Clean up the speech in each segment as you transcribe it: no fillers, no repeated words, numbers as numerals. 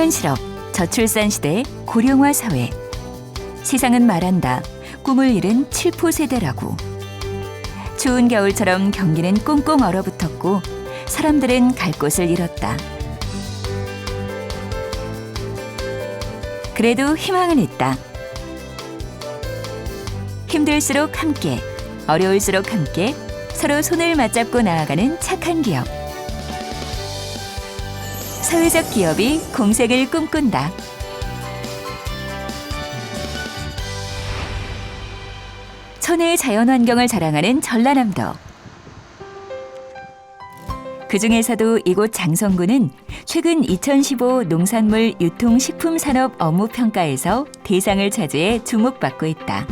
청년 실업, 저출산 시대 고령화 사회. 세상은 말한다. 꿈을 잃은 7포 세대라고. 추운 겨울처럼 경기는 꽁꽁 얼어붙었고 사람들은 갈 곳을 잃었다. 그래도 희망은 있다. 힘들수록 함께, 어려울수록 함께 서로 손을 맞잡고 나아가는 착한 기업. 사회적 기업이 공생을 꿈꾼다. 천혜의 자연환경을 자랑하는 전라남도. 그중에서도 이곳 장성군은 최근 2015 농산물 유통식품산업 업무평가에서 대상을 차지해 주목받고 있다.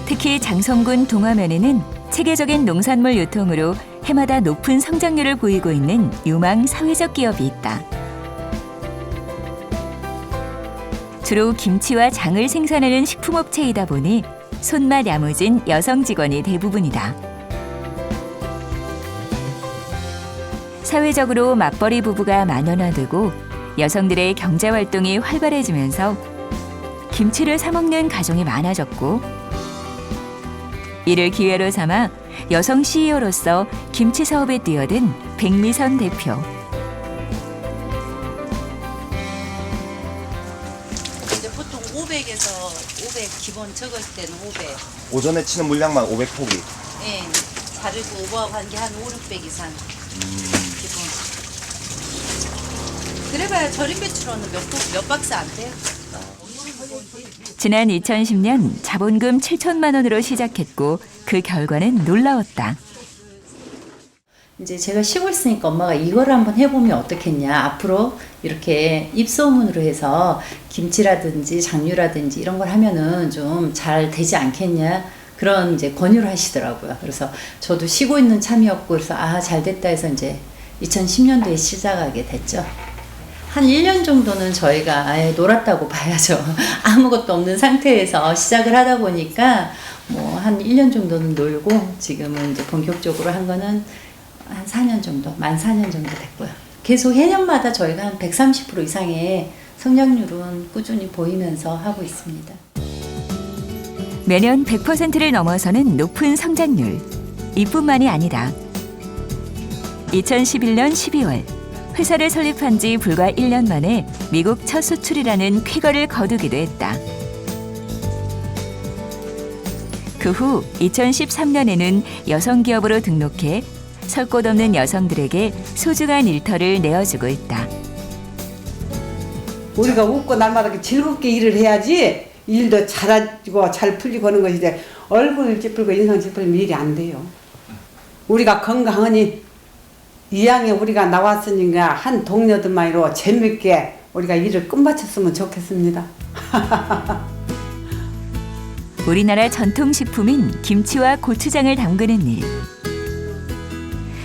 특히 장성군 동화면에는 체계적인 농산물 유통으로 해마다 높은 성장률을 보이고 있는 유망 사회적 기업이 있다. 주로 김치와 장을 생산하는 식품업체이다 보니 손맛 야무진 여성 직원이 대부분이다. 사회적으로 맞벌이 부부가 만원화되고 여성들의 경제활동이 활발해지면서 김치를 사 먹는 가정이 많아졌고 이를 기회로 삼아 여성 CEO로서 김치 사업에 뛰어든 백미선 대표. 이제 보통 500에서 500 기본 적을 때는 500. 오전에 치는 물량만 500포기. 예. 다르고 오버하고 한 게 한 5, 600 이상. 기본. 그래봐야 절임 배추로는 몇 박스 안 돼요. 지난 2010년 자본금 7천만 원으로 시작했고 그 결과는 놀라웠다. 이제 제가 쉬고 있으니까 엄마가 이걸 한번 해보면 어떻겠냐. 앞으로 이렇게 입소문으로 해서 김치라든지 장류라든지 이런 걸 하면은 좀 잘 되지 않겠냐. 그런 이제 권유를 하시더라고요. 그래서 저도 쉬고 있는 참이었고 그래서 잘 됐다 해서 이제 2010년도에 시작하게 됐죠. 한 1년 정도는 저희가 놀았다고 봐야죠. 아무것도 없는 상태에서 시작을 하다 보니까 뭐 한 1년 정도는 놀고 지금은 이제 본격적으로 한 거는 한 4년 정도, 만 4년 정도 됐고요. 계속 해년마다 저희가 한 130% 이상의 성장률은 꾸준히 보이면서 하고 있습니다. 매년 100%를 넘어서는 높은 성장률. 이뿐만이 아니라 2011년 12월 회사를 설립한 지 불과 1년 만에 미국 첫 수출이라는 쾌거를 거두기도 했다. 그 후 2013년에는 여성기업으로 등록해 설 곳 없는 여성들에게 소중한 일터를 내어주고 있다. 우리가 웃고 날마다 즐겁게 일을 해야지 일도 잘하고 잘 풀리고 하는 것이지 얼굴 찌푸리고 인상 찌푸리면 일이 안 돼요. 우리가 건강하니 이왕에 우리가 나왔으니까 한 동료들만으로 재밌게 우리가 일을 끝마쳤으면 좋겠습니다. 우리나라 전통식품인 김치와 고추장을 담그는 일.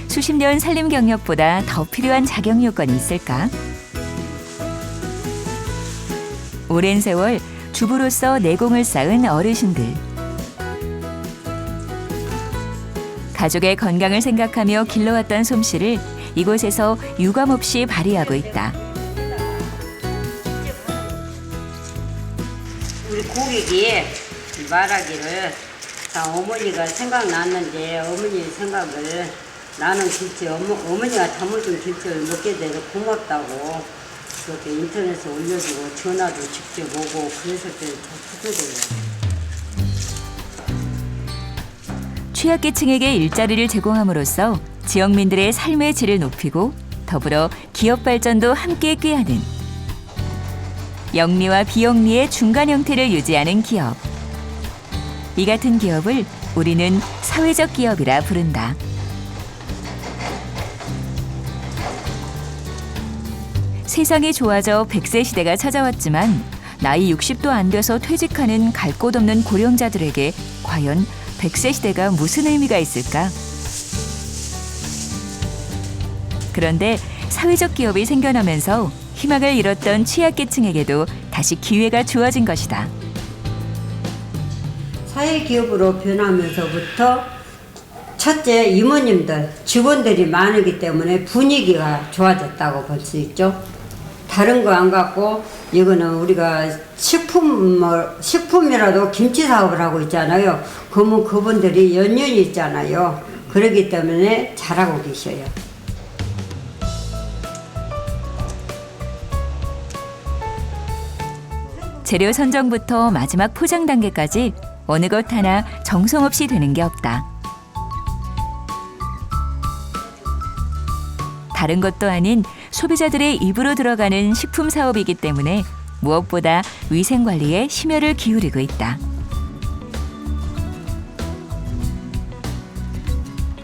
수십 년 살림 경력보다 더 필요한 자격 요건이 있을까? 오랜 세월 주부로서 내공을 쌓은 어르신들. 가족의 건강을 생각하며 길러왔던 솜씨를 이곳에서 유감없이 발휘하고 있다. 우리 고객이 말하기를 다 어머니가 생각났는데 어머니 생각을 나는 김치 어머니가 담아준 김치를 먹게 돼서 고맙다고 그렇게 인터넷에 올려주고 전화도 직접 오고 그랬을 때 더 뿌듯해요. 취약계층에게 일자리를 제공함으로써 지역민들의 삶의 질을 높이고 더불어 기업 발전도 함께 꾀하는 영리와 비영리의 중간 형태를 유지하는 기업. 이 같은 기업을 우리는 사회적 기업이라 부른다. 세상이 좋아져 100세 시대가 찾아왔지만 나이 60도 안 돼서 퇴직하는 갈 곳 없는 고령자들에게 과연 100세 시대가 무슨 의미가 있을까? 그런데 사회적 기업이 생겨나면서 희망을 잃었던 취약계층에게도 다시 기회가 주어진 것이다. 사회기업으로 변하면서부터 첫째, 이모님들, 직원들이 많기 때문에 분위기가 좋아졌다고 볼 수 있죠. 다른 거 안 갖고 이거는 우리가 식품이라도 김치 사업을 하고 있잖아요. 그러면 그분들이 연륜이 있잖아요. 그렇기 때문에 잘하고 계셔요. 재료 선정부터 마지막 포장 단계까지 어느 것 하나 정성 없이 되는 게 없다. 다른 것도 아닌 소비자들의 입으로 들어가는 식품 사업이기 때문에 무엇보다 위생 관리에 심혈을 기울이고 있다.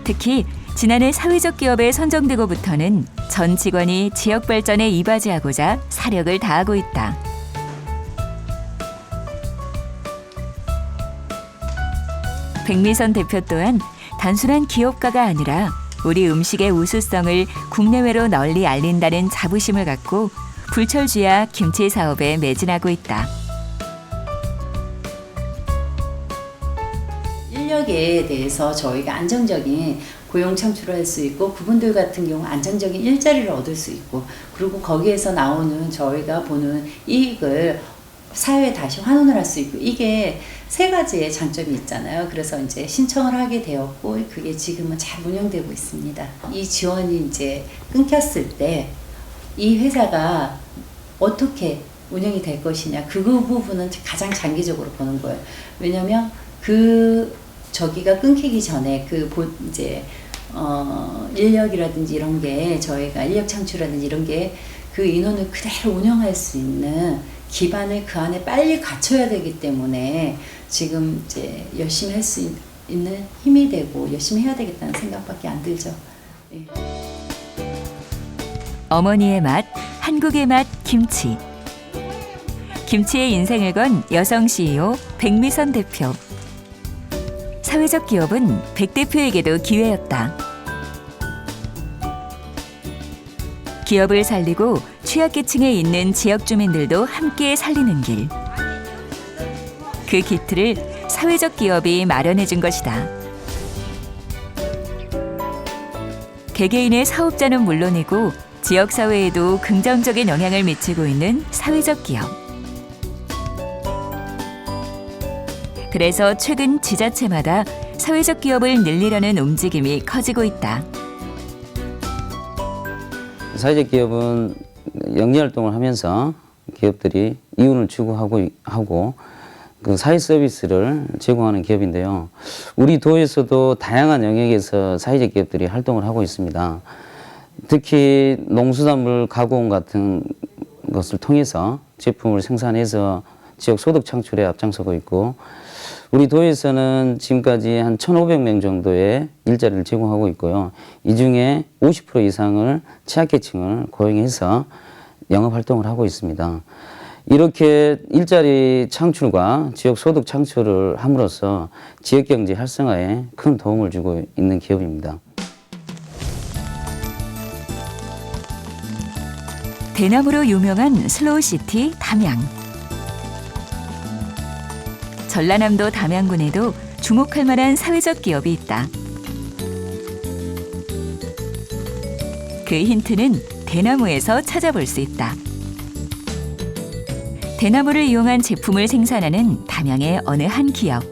특히 지난해 사회적 기업에 선정되고부터는 전 직원이 지역 발전에 이바지하고자 사력을 다하고 있다. 백미선 대표 또한 단순한 기업가가 아니라 우리 음식의 우수성을 국내외로 널리 알린다는 자부심을 갖고 불철주야 김치 사업에 매진하고 있다. 인력에 대해서 저희가 안정적인 고용 창출을 할 수 있고 그분들 같은 경우 안정적인 일자리를 얻을 수 있고 그리고 거기에서 나오는 저희가 보는 이익을 사회에 다시 환원을 할 수 있고 이게 세 가지의 장점이 있잖아요. 그래서 이제 신청을 하게 되었고 그게 지금은 잘 운영되고 있습니다. 이 지원이 이제 끊겼을 때 이 회사가 어떻게 운영이 될 것이냐 그 부분은 가장 장기적으로 보는 거예요. 왜냐하면 저기가 끊기기 전에 인력이라든지 이런 게 저희가 인력 창출이라든지 이런 게 그 인원을 그대로 운영할 수 있는 기반을 그 안에 빨리 갖춰야 되기 때문에 지금 이제 열심히 할 수 있는 힘이 되고 열심히 해야 되겠다는 생각밖에 안 들죠. 예. 어머니의 맛, 한국의 맛 김치. 김치의 인생을 건 여성 CEO 백미선 대표. 사회적 기업은 백 대표에게도 기회였다. 기업을 살리고 취약계층에 있는 지역 주민들도 함께 살리는 길. 그 기틀을 사회적 기업이 마련해 준 것이다. 개개인의 사업자는 물론이고 지역사회에도 긍정적인 영향을 미치고 있는 사회적 기업. 그래서 최근 지자체마다 사회적 기업을 늘리려는 움직임이 커지고 있다. 사회적 기업은 영리활동을 하면서 기업들이 이윤을 추구하고 그 사회 서비스를 제공하는 기업인데요. 우리 도에서도 다양한 영역에서 사회적 기업들이 활동을 하고 있습니다. 특히 농수산물 가공 같은 것을 통해서 제품을 생산해서 지역 소득 창출에 앞장서고 있고 우리 도에서는 지금까지 한 1,500명 정도의 일자리를 제공하고 있고요. 이 중에 50% 이상을 취약계층을 고용해서 영업활동을 하고 있습니다. 이렇게 일자리 창출과 지역 소득 창출을 함으로써 지역경제 활성화에 큰 도움을 주고 있는 기업입니다. 대나무로 유명한 슬로우시티 담양. 전라남도 담양군에도 주목할 만한 사회적 기업이 있다. 그 힌트는 대나무에서 찾아볼 수 있다. 대나무를 이용한 제품을 생산하는 담양의 어느 한 기업.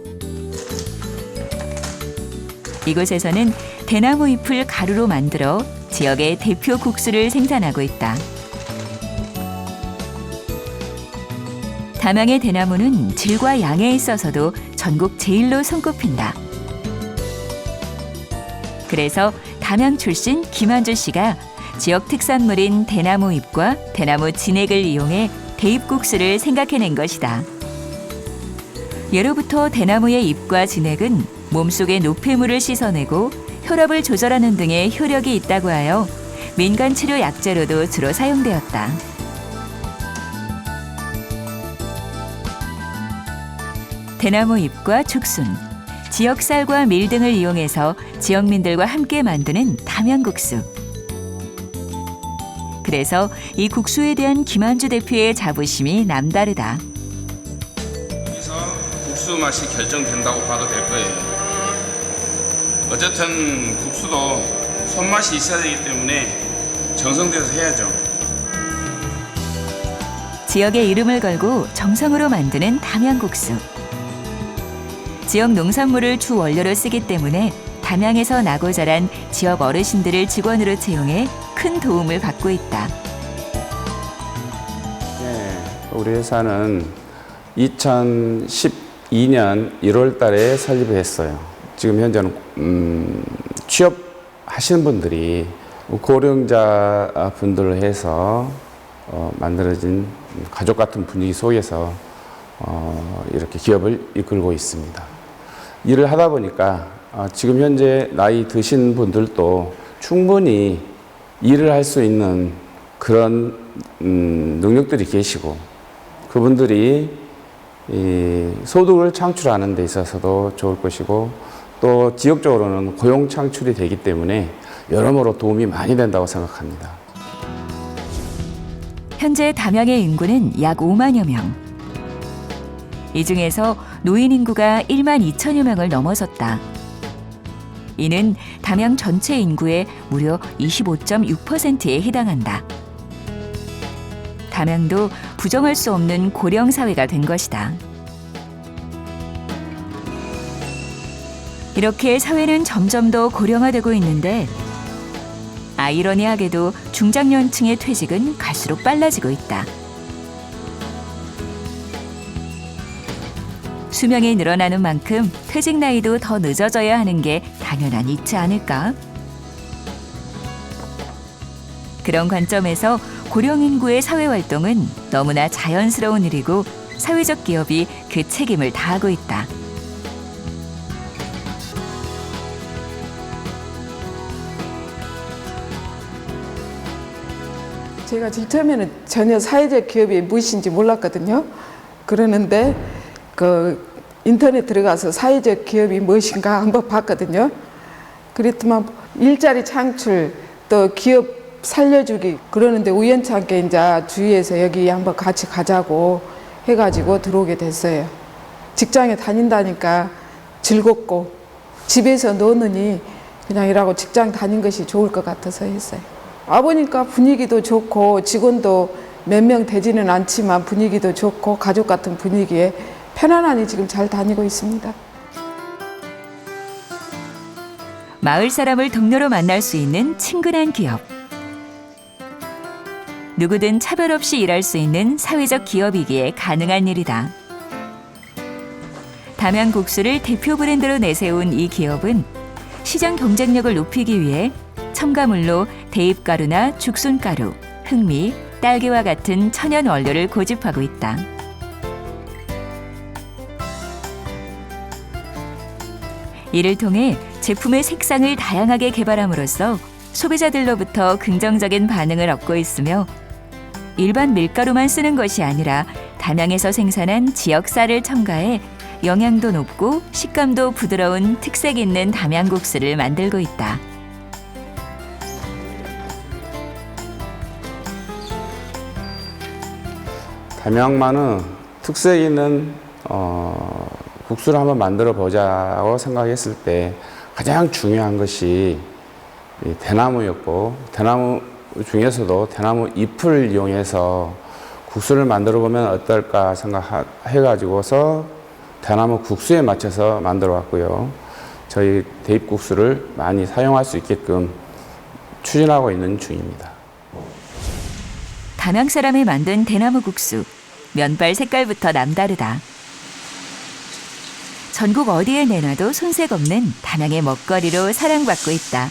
이곳에서는 대나무 잎을 가루로 만들어 지역의 대표 국수를 생산하고 있다. 담양의 대나무는 질과 양에 있어서도 전국 제일로 손꼽힌다. 그래서 담양 출신 김한주 씨가 지역 특산물인 대나무 잎과 대나무 진액을 이용해 대입국수를 생각해낸 것이다. 예로부터 대나무의 잎과 진액은 몸속의 노폐물을 씻어내고 혈압을 조절하는 등의 효력이 있다고 하여 민간 치료 약재로도 주로 사용되었다. 대나무 잎과 죽순, 지역 쌀과 밀 등을 이용해서 지역민들과 함께 만드는 담양국수. 그래서 이 국수에 대한 김한주 대표의 자부심이 남다르다. 여기서 국수 맛이 결정된다고 봐도 될 거예요. 어쨌든 국수도 손맛이 있어야 되기 때문에 정성들여서 해야죠. 지역의 이름을 걸고 정성으로 만드는 담양국수. 지역 농산물을 주 원료로 쓰기 때문에 담양에서 나고 자란 지역 어르신들을 직원으로 채용해 큰 도움을 받고 있다. 네, 우리 회사는 2012년 1월 달에 설립을 했어요. 지금 현재는 취업하시는 분들이 고령자 분들을 해서 만들어진 가족 같은 분위기 속에서 이렇게 기업을 이끌고 있습니다. 일을 하다 보니까 지금 현재 나이 드신 분들도 충분히 일을 할 수 있는 그런 능력들이 계시고 그분들이 이 소득을 창출하는 데 있어서도 좋을 것이고 또 지역적으로는 고용 창출이 되기 때문에 여러모로 도움이 많이 된다고 생각합니다. 현재 담양의 인구는 약 5만여 명. 이 중에서 노인 인구가 1만 2천여 명을 넘어섰다. 이는 담양 전체 인구의 무려 25.6%에 해당한다. 담양도 부정할 수 없는 고령 사회가 된 것이다. 이렇게 사회는 점점 더 고령화되고 있는데 아이러니하게도 중장년층의 퇴직은 갈수록 빨라지고 있다. 수명이 늘어나는 만큼 퇴직 나이도 더 늦어져야 하는 게 당연한 이치 않을까? 그런 관점에서 고령 인구의 사회 활동은 너무나 자연스러운 일이고 사회적 기업이 그 책임을 다하고 있다. 제가 제일 처음에는 전혀 사회적 기업이 무엇인지 몰랐거든요. 그러는데 그 인터넷 들어가서 사회적 기업이 무엇인가 한번 봤거든요. 그랬더만 일자리 창출 또 기업 살려주기 그러는데 우연찮게 이제 주위에서 여기 한번 같이 가자고 해가지고 들어오게 됐어요. 직장에 다닌다니까 즐겁고 집에서 노느니 그냥 일하고 직장 다닌 것이 좋을 것 같아서 했어요. 와보니까 분위기도 좋고 직원도 몇 명 되지는 않지만 분위기도 좋고 가족 같은 분위기에 편안하니 지금 잘 다니고 있습니다. 마을 사람을 동료로 만날 수 있는 친근한 기업. 누구든 차별 없이 일할 수 있는 사회적 기업이기에 가능한 일이다. 담양국수를 대표 브랜드로 내세운 이 기업은 시장 경쟁력을 높이기 위해 첨가물로 대입가루나 죽순가루, 흑미, 딸기와 같은 천연 원료를 고집하고 있다. 이를 통해 제품의 색상을 다양하게 개발함으로써 소비자들로부터 긍정적인 반응을 얻고 있으며 일반 밀가루만 쓰는 것이 아니라 담양에서 생산한 지역 쌀을 첨가해 영양도 높고 식감도 부드러운 특색 있는 담양국수를 만들고 있다. 담양만은 특색 있는 국수를 한번 만들어 보자고 생각했을 때 가장 중요한 것이 이 대나무였고 대나무 중에서도 대나무 잎을 이용해서 국수를 만들어 보면 어떨까 생각해가지고서 대나무 국수에 맞춰서 만들어 왔고요. 저희 대입국수를 많이 사용할 수 있게끔 추진하고 있는 중입니다. 담양 사람이 만든 대나무 국수, 면발 색깔부터 남다르다. 전국 어디에 내놔도 손색 없는 담양의 먹거리로 사랑받고 있다.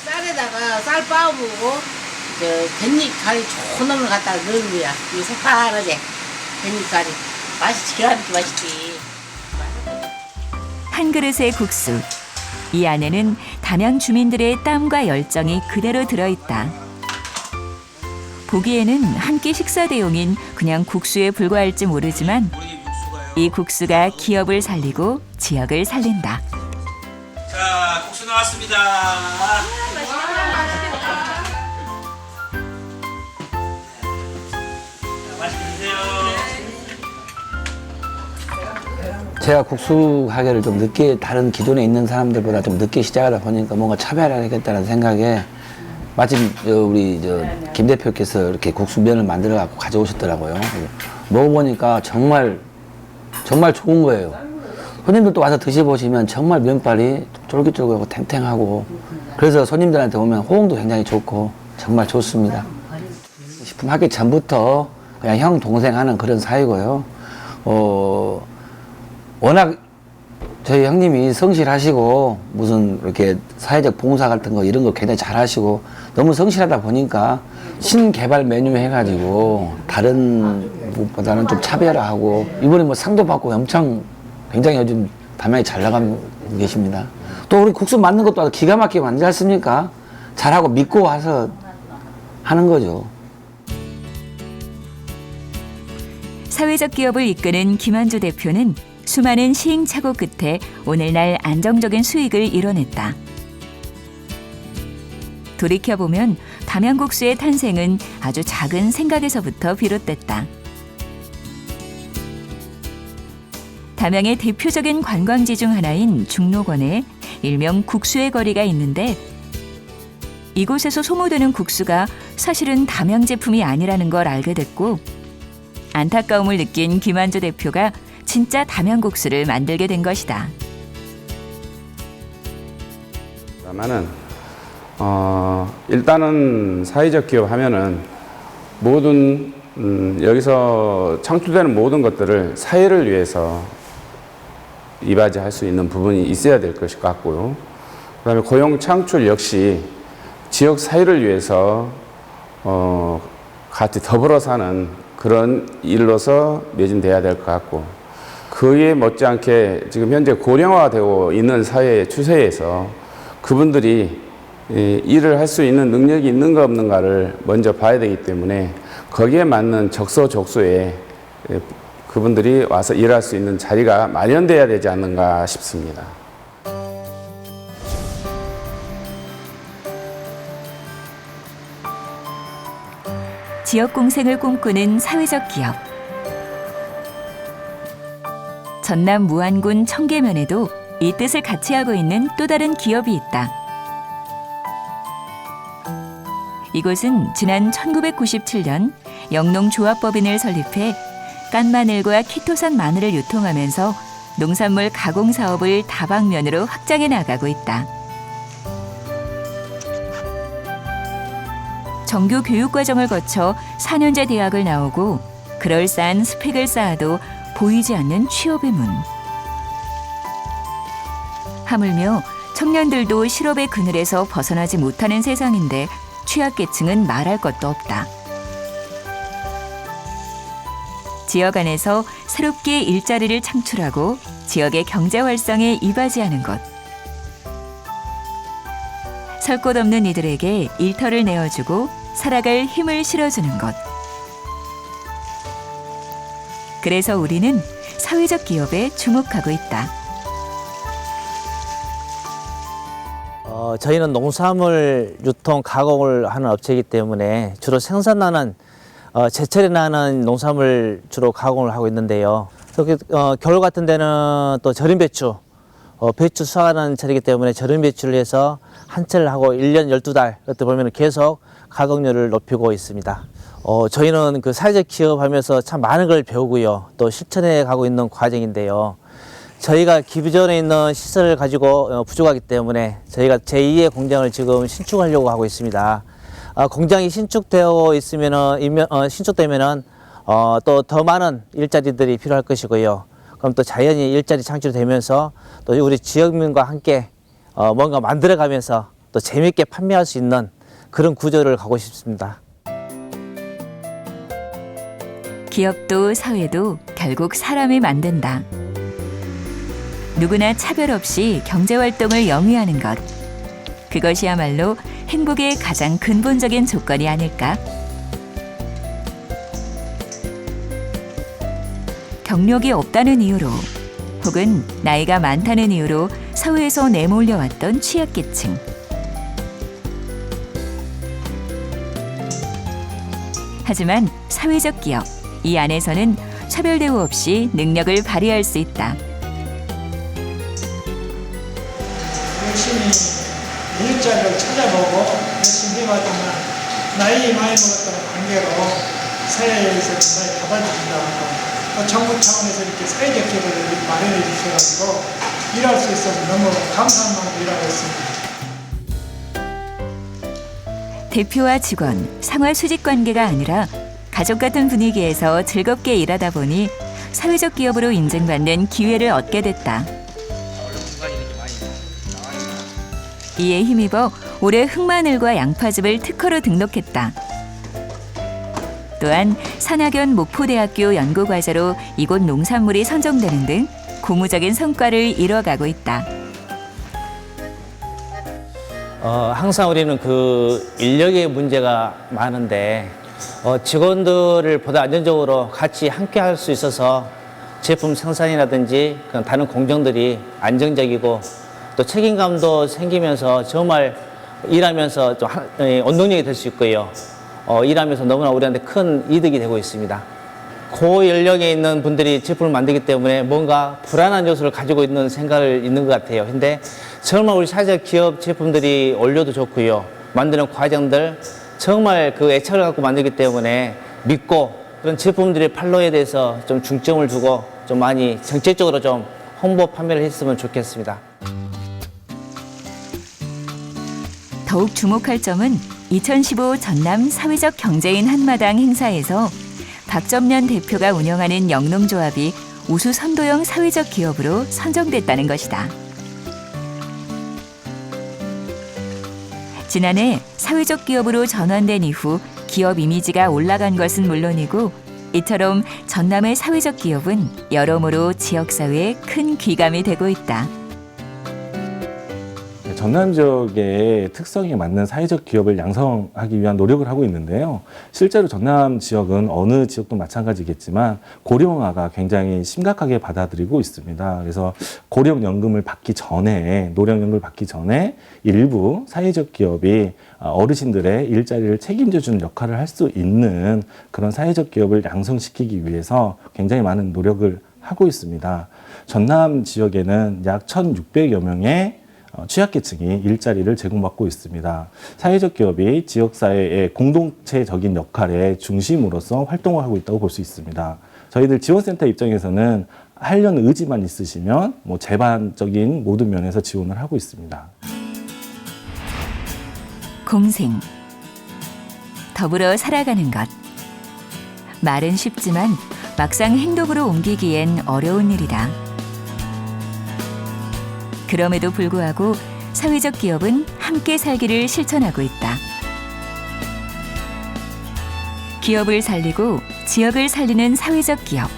쌀에다가 쌀 빻아보고 깻잎 가리 좋은 놈을 갖다가 넣는 거야. 이 새파랗게 깻잎 가리 맛이 기가 막히게 맛있지. 한 그릇의 국수. 이 안에는 담양 주민들의 땀과 열정이 그대로 들어있다. 보기에는 한 끼 식사 대용인 그냥 국수에 불과할지 모르지만 이 국수가 기업을 살리고 지역을 살린다. 자, 국수 나왔습니다. 맛있게 드세요. 제가 국수 가게를 좀 늦게 다른 기존에 있는 사람들보다 좀 늦게 시작하다 보니까 뭔가 차별화하겠다는 생각에 마침 우리 김 대표께서 이렇게 국수면을 만들어 갖고 가져오셨더라고요. 먹어보니까 정말 좋은 거예요. 손님들도 와서 드셔보시면 정말 면발이 쫄깃쫄깃하고 탱탱하고 그래서 손님들한테 오면 호응도 굉장히 좋고 정말 좋습니다. 식품 하기 전부터 그냥 형 동생 하는 그런 사이고요. 워낙 저희 형님이 성실하시고 무슨 이렇게 사회적 봉사 같은 거 이런 거 굉장히 잘하시고 너무 성실하다 보니까 신개발 메뉴 해가지고 다른 것보다는 좀 차별화하고 이번에 뭐 상도 받고 엄청 굉장히 요즘 담양이 잘 나가고 계십니다. 또 우리 국수 만든 것도 기가 막히게 만들지 않습니까? 잘하고 믿고 와서 하는 거죠. 사회적 기업을 이끄는 김한주 대표는 수많은 시행착오 끝에 오늘날 안정적인 수익을 이뤄냈다. 돌이켜보면 담양국수의 탄생은 아주 작은 생각에서부터 비롯됐다. 담양의 대표적인 관광지 중 하나인 중록원에 일명 국수의 거리가 있는데 이곳에서 소모되는 국수가 사실은 담양 제품이 아니라는 걸 알게 됐고 안타까움을 느낀 김한주 대표가 진짜 담양국수를 만들게 된 것이다. 그러면은 일단은 사회적 기업 하면은 모든 여기서 창출되는 모든 것들을 사회를 위해서 이바지할 수 있는 부분이 있어야 될 것일 것 같고요. 그다음에 고용 창출 역시 지역 사회를 위해서 같이 더불어 사는 그런 일로서 매진돼야 될 것 같고 그에 못지않게 지금 현재 고령화되고 있는 사회의 추세에서 그분들이 일을 할 수 있는 능력이 있는가 없는가를 먼저 봐야 되기 때문에 거기에 맞는 적소적소에 그분들이 와서 일할 수 있는 자리가 마련돼야 되지 않는가 싶습니다. 지역 공생을 꿈꾸는 사회적 기업. 전남 무안군 청계면에도 이 뜻을 같이 하고 있는 또 다른 기업이 있다. 이곳은 지난 1997년 영농조합법인을 설립해 깐마늘과 키토산 마늘을 유통하면서 농산물 가공 사업을 다방면으로 확장해 나가고 있다. 정규 교육 과정을 거쳐 4년제 대학을 나오고 그럴싸한 스펙을 쌓아도 보이지 않는 취업의 문. 하물며 청년들도 실업의 그늘에서 벗어나지 못하는 세상인데 취약계층은 말할 것도 없다. 지역 안에서 새롭게 일자리를 창출하고 지역의 경제 활성에 이바지하는 것. 설 곳 없는 이들에게 일터를 내어주고 살아갈 힘을 실어주는 것. 그래서 우리는 사회적 기업에 주목하고 있다. 저희는 농산물 유통 가공을 하는 업체이기 때문에 주로 생산나는 제철에 나는 농산물 주로 가공을 하고 있는데요. 겨울 같은 데는 또 절임 배추, 배추 수확하는 철이기 때문에 절임 배추를 해서 한철 하고 1년 12달 그때 보면 계속 가공률을 높이고 있습니다. 저희는 그 사회적 기업 하면서 참 많은 걸 배우고요. 또 실천해 가고 있는 과정인데요. 저희가 기존에 있는 시설을 가지고 부족하기 때문에 저희가 제2의 공장을 지금 신축하려고 하고 있습니다. 공장이 신축되어 신축되면은 또 더 많은 일자리들이 필요할 것이고요. 그럼 또 자연히 일자리 창출되면서 또 우리 지역민과 함께 뭔가 만들어가면서 또 재미있게 판매할 수 있는 그런 구조를 가고 싶습니다. 기업도 사회도 결국 사람이 만든다. 누구나 차별 없이 경제활동을 영위하는 것. 그것이야말로 행복의 가장 근본적인 조건이 아닐까? 경력이 없다는 이유로 혹은 나이가 많다는 이유로 사회에서 내몰려왔던 취약계층. 하지만 사회적 기업, 이 안에서는 차별 대우 없이 능력을 발휘할 수 있다. 열심히 일자리를 찾아보고 열심히 해봤지만 나이 많이 먹었다는 관계로 사회에서 많이 받아들인다. 또 정부 차원에서 이렇게 사회적 기업을 마련해 주셔가지고 일할 수 있어서 너무 감사한 마음으로 일하고 있습니다. 대표와 직원, 상하 수직 관계가 아니라 가족 같은 분위기에서 즐겁게 일하다 보니 사회적 기업으로 인증받는 기회를 얻게 됐다. 이에 힘입어 올해 흑마늘과 양파즙을 특허로 등록했다. 또한 산학연 목포대학교 연구과제로 이곳 농산물이 선정되는 등 고무적인 성과를 이뤄가고 있다. 항상 우리는 그 인력의 문제가 많은데 직원들을 보다 안정적으로 같이 함께 할 수 있어서 제품 생산이라든지 그런 다른 공정들이 안정적이고 또 책임감도 생기면서 정말 일하면서 좀 원동력이 될 수 있고요. 일하면서 너무나 우리한테 큰 이득이 되고 있습니다. 고연령에 있는 분들이 제품을 만들기 때문에 뭔가 불안한 요소를 가지고 있는 생각을 있는 것 같아요. 근데 정말 우리 사회적 기업 제품들이 원료도 좋고요. 만드는 과정들 정말 그 애착을 갖고 만들기 때문에 믿고 그런 제품들의 판로에 대해서 좀 중점을 두고 좀 많이 정책적으로 좀 홍보 판매를 했으면 좋겠습니다. 더욱 주목할 점은 2015 전남 사회적 경제인 한마당 행사에서 박점년 대표가 운영하는 영농조합이 우수 선도형 사회적 기업으로 선정됐다는 것이다. 지난해 사회적 기업으로 전환된 이후 기업 이미지가 올라간 것은 물론이고 이처럼 전남의 사회적 기업은 여러모로 지역사회에 큰 귀감이 되고 있다. 전남 지역의 특성에 맞는 사회적 기업을 양성하기 위한 노력을 하고 있는데요. 실제로 전남 지역은 어느 지역도 마찬가지겠지만 고령화가 굉장히 심각하게 받아들이고 있습니다. 그래서 고령연금을 받기 전에, 노령연금을 받기 전에 일부 사회적 기업이 어르신들의 일자리를 책임져주는 역할을 할 수 있는 그런 사회적 기업을 양성시키기 위해서 굉장히 많은 노력을 하고 있습니다. 전남 지역에는 약 1,600여 명의 취약계층이 일자리를 제공받고 있습니다. 사회적 기업이 지역사회의 공동체적인 역할의 중심으로서 활동을 하고 있다고 볼 수 있습니다. 저희들 지원센터 입장에서는 하려는 의지만 있으시면 제반적인 모든 면에서 지원을 하고 있습니다. 공생, 더불어 살아가는 것. 말은 쉽지만 막상 행동으로 옮기기엔 어려운 일이다. 그럼에도 불구하고 사회적 기업은 함께 살기를 실천하고 있다. 기업을 살리고 지역을 살리는 사회적 기업.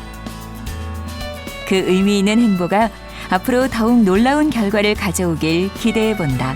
그 의미 있는 행보가 앞으로 더욱 놀라운 결과를 가져오길 기대해 본다.